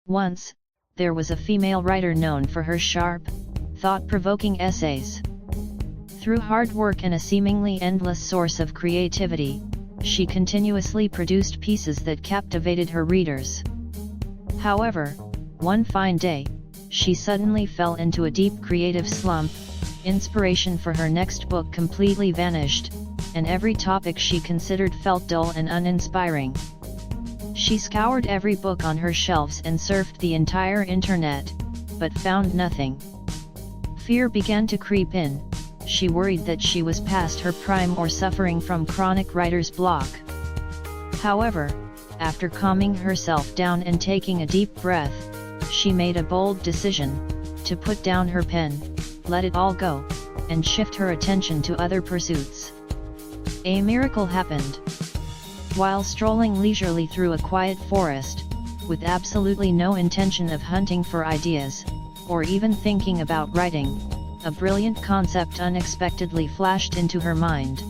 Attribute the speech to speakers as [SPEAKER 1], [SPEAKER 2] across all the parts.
[SPEAKER 1] Once, there was a female writer known for her sharp, thought-provoking essays. Through hard work and a seemingly endless source of creativity, she continuously produced pieces that captivated her readers. However, one fine day, she suddenly fell into a deep creative slump, inspiration for her next book completely vanished, and every topic she considered felt dull and uninspiring. She scoured every book on her shelves and surfed the entire internet, but found nothing. Fear began to creep in. She worried that she was past her prime or suffering from chronic writer's block. However, after calming herself down and taking a deep breath, she made a bold decision, to put down her pen, let it all go, and shift her attention to other pursuits. A miracle happened. While strolling leisurely through a quiet forest, with absolutely no intention of hunting for ideas, or even thinking about writing, a brilliant concept unexpectedly flashed into her mind.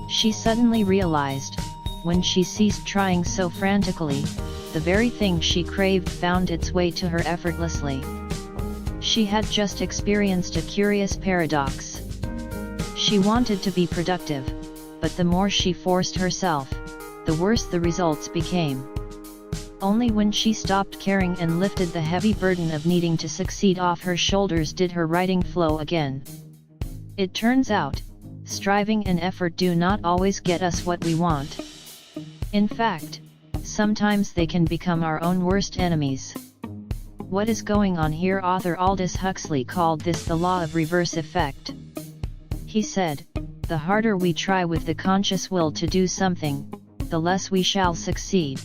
[SPEAKER 1] She suddenly realized, when she ceased trying so frantically, the very thing she craved found its way to her effortlessly. She had just experienced a curious paradox. She wanted to be productive, but the more she forced herself, the worse the results became. Only when she stopped caring and lifted the heavy burden of needing to succeed off her shoulders did her writing flow again. It turns out, striving and effort do not always get us what we want. In fact, sometimes they can become our own worst enemies. What is going on here? Author Aldous Huxley called this the law of reverse effect. He said, "The harder we try with the conscious will to do something, the less we shall succeed."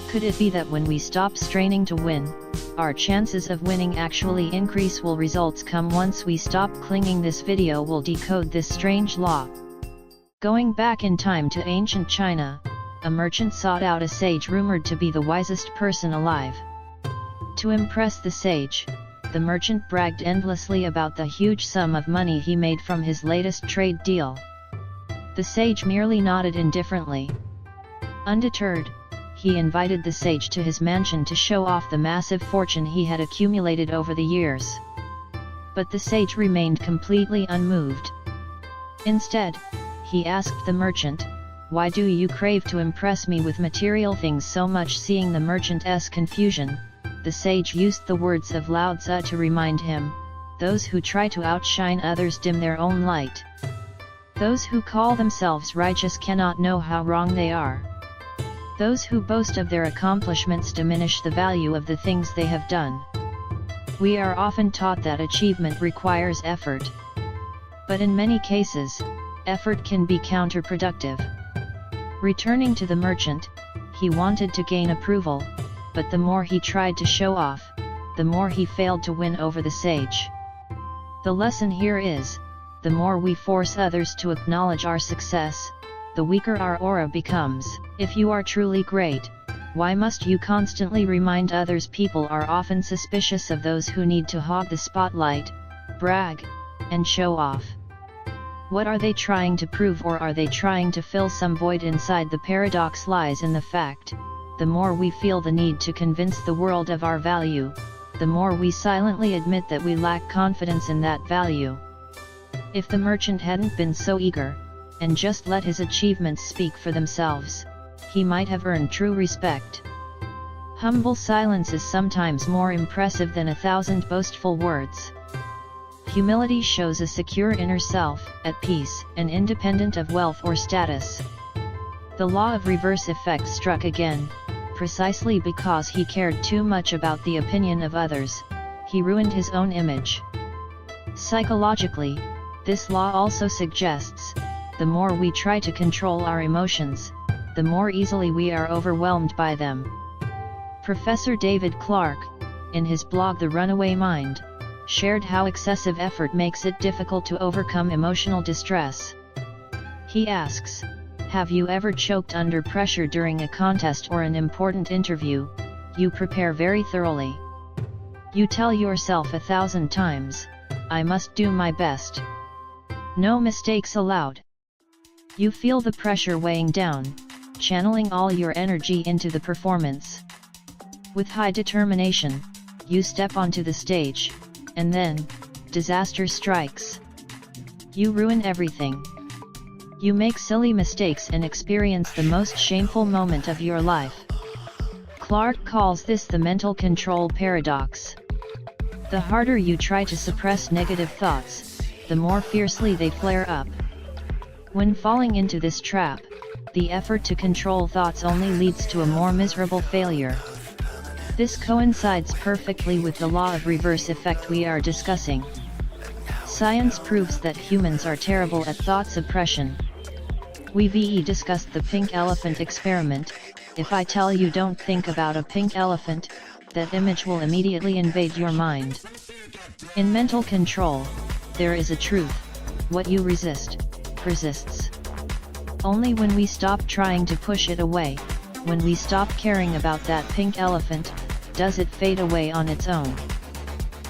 [SPEAKER 1] Could it be that when we stop straining to win, our chances of winning actually increase? Will results come once we stop clinging? This video will decode this strange law. Going back in time to ancient China, a merchant sought out a sage rumored to be the wisest person alive. To impress the sage, the merchant bragged endlessly about the huge sum of money he made from his latest trade deal. The sage merely nodded indifferently. Undeterred, he invited the sage to his mansion to show off the massive fortune he had accumulated over the years. But the sage remained completely unmoved. Instead, he asked the merchant, "Why do you crave to impress me with material things so much?" Seeing the merchant's confusion, the sage used the words of Lao Tzu to remind him, "Those who try to outshine others dim their own light. Those who call themselves righteous cannot know how wrong they are. Those who boast of their accomplishments diminish the value of the things they have done." We are often taught that achievement requires effort. But in many cases, effort can be counterproductive. Returning to the merchant, he wanted to gain approval, but the more he tried to show off, the more he failed to win over the sage. The lesson here is, the more we force others to acknowledge our success, the weaker our aura becomes. If you are truly great, why must you constantly remind others? People are often suspicious of those who need to hog the spotlight, brag, and show off. What are they trying to prove, or are they trying to fill some void inside? The paradox lies in the fact, the more we feel the need to convince the world of our value, the more we silently admit that we lack confidence in that value. If the merchant hadn't been so eager, and just let his achievements speak for themselves, he might have earned true respect. Humble silence is sometimes more impressive than 1,000 boastful words. Humility shows a secure inner self, at peace, and independent of wealth or status. The law of reverse effect struck again, precisely because he cared too much about the opinion of others. He ruined his own image. Psychologically, this law also suggests, the more we try to control our emotions, the more easily we are overwhelmed by them. Professor David Clark, in his blog The Runaway Mind, shared how excessive effort makes it difficult to overcome emotional distress. He asks, "Have you ever choked under pressure during a contest or an important interview? You prepare very thoroughly. You tell yourself 1,000 times, 'I must do my best. No mistakes allowed.' You feel the pressure weighing down, channeling all your energy into the performance. With high determination, you step onto the stage, and then, disaster strikes. You ruin everything. You make silly mistakes and experience the most shameful moment of your life. Clark calls this the mental control paradox. The harder you try to suppress negative thoughts, the more fiercely they flare up. When falling into this trap, the effort to control thoughts only leads to a more miserable failure. This coincides perfectly with the law of reverse effect we are discussing. Science proves that humans are terrible at thought suppression. We've discussed the pink elephant experiment. If I tell you don't think about a pink elephant, that image will immediately invade your mind. In mental control, there is a truth: what you resist, persists. Only when we stop trying to push it away, when we stop caring about that pink elephant, does it fade away on its own.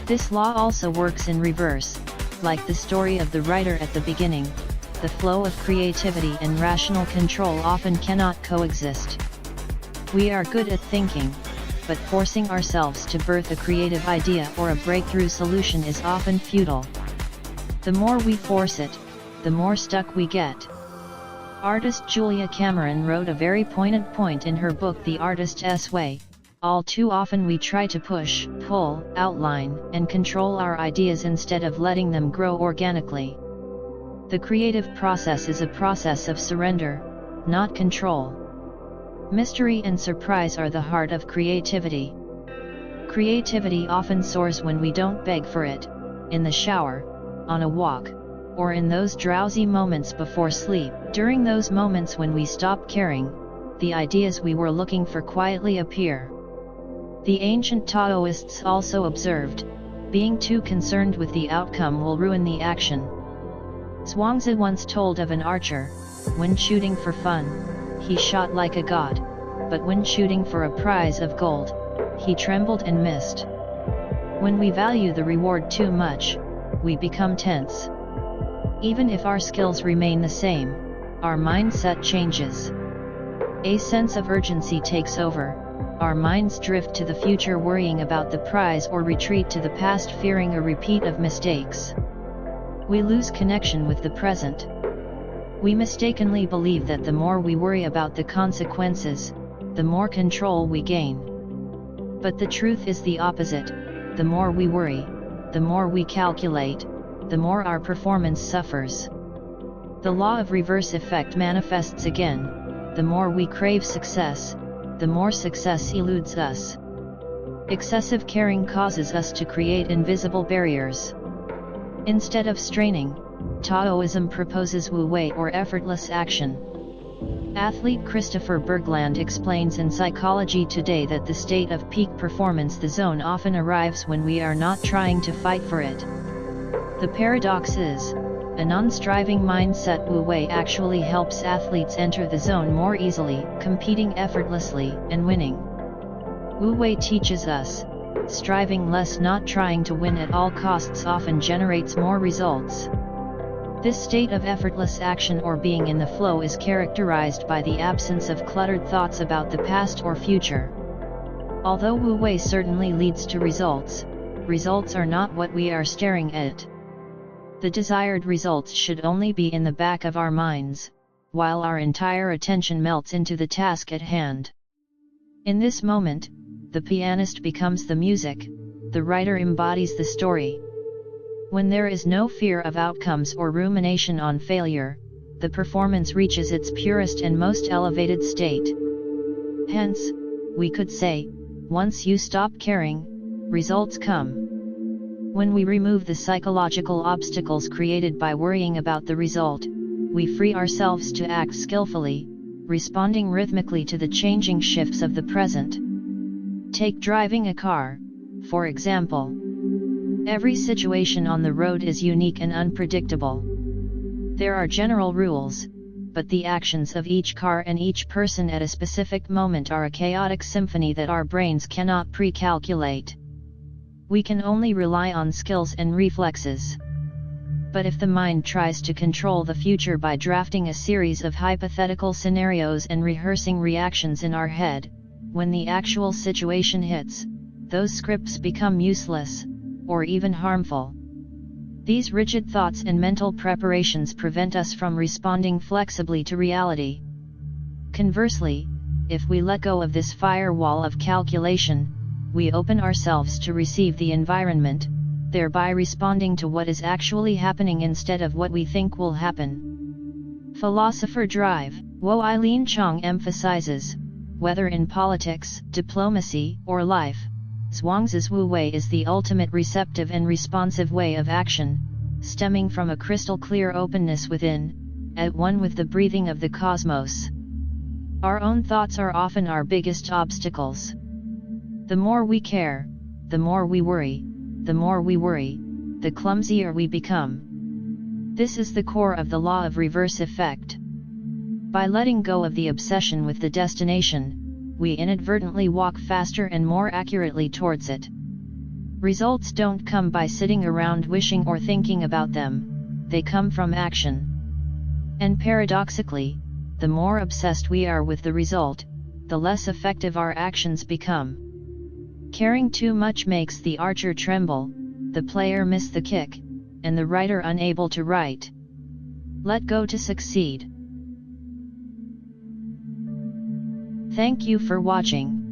[SPEAKER 1] This law also works in reverse. Like the story of the writer at the beginning, the flow of creativity and rational control often cannot coexist. We are good at thinking, but forcing ourselves to birth a creative idea or a breakthrough solution is often futile. The more we force it, the more stuck we get. Artist Julia Cameron wrote a very poignant point in her book The Artist's Way. All too often we try to push, pull, outline, and control our ideas instead of letting them grow organically. The creative process is a process of surrender, not control. Mystery and surprise are the heart of creativity. Creativity often soars when we don't beg for it, in the shower, on a walk, or in those drowsy moments before sleep. During those moments when we stop caring, the ideas we were looking for quietly appear. The ancient Taoists also observed, being too concerned with the outcome will ruin the action. Zhuangzi once told of an archer, when shooting for fun, he shot like a god, but when shooting for a prize of gold, he trembled and missed. When we value the reward too much, we become tense. Even if our skills remain the same, our mindset changes. A sense of urgency takes over. Our minds drift to the future worrying about the prize or retreat to the past fearing a repeat of mistakes. We lose connection with the present. We mistakenly believe that the more we worry about the consequences, the more control we gain. But the truth is the opposite: the more we worry, the more we calculate, the more our performance suffers. The law of reverse effect manifests again: the more we crave success, the more success eludes us. Excessive caring causes us to create invisible barriers. Instead of straining, Taoism proposes wu wei or effortless action. Athlete Christopher Bergland explains in Psychology Today that the state of peak performance, the zone, often arrives when we are not trying to fight for it. The paradox is, a non-striving mindset wu wei actually helps athletes enter the zone more easily, competing effortlessly, and winning. Wu wei teaches us, striving less, not trying to win at all costs, often generates more results. This state of effortless action or being in the flow is characterized by the absence of cluttered thoughts about the past or future. Although wu wei certainly leads to results, results are not what we are staring at. The desired results should only be in the back of our minds, while our entire attention melts into the task at hand. In this moment, the pianist becomes the music, the writer embodies the story. When there is no fear of outcomes or rumination on failure, the performance reaches its purest and most elevated state. Hence, we could say, once you stop caring, results come. When we remove the psychological obstacles created by worrying about the result, we free ourselves to act skillfully, responding rhythmically to the changing shifts of the present. Take driving a car, for example. Every situation on the road is unique and unpredictable. There are general rules, but the actions of each car and each person at a specific moment are a chaotic symphony that our brains cannot pre-calculate. We can only rely on skills and reflexes. But if the mind tries to control the future by drafting a series of hypothetical scenarios and rehearsing reactions in our head, when the actual situation hits, those scripts become useless, or even harmful. These rigid thoughts and mental preparations prevent us from responding flexibly to reality. Conversely, if we let go of this firewall of calculation, we open ourselves to receive the environment, thereby responding to what is actually happening instead of what we think will happen. Philosopher Drive, Wo Eileen Chong emphasizes, whether in politics, diplomacy, or life, Zhuangzi's Wu Wei is the ultimate receptive and responsive way of action, stemming from a crystal-clear openness within, at one with the breathing of the cosmos. Our own thoughts are often our biggest obstacles. The more we care, the more we worry, the more we worry, the clumsier we become. This is the core of the law of reverse effect. By letting go of the obsession with the destination, we inadvertently walk faster and more accurately towards it. Results don't come by sitting around wishing or thinking about them, they come from action. And paradoxically, the more obsessed we are with the result, the less effective our actions become. Caring too much makes the archer tremble, the player miss the kick, and the writer unable to write. Let go to succeed. Thank you for watching.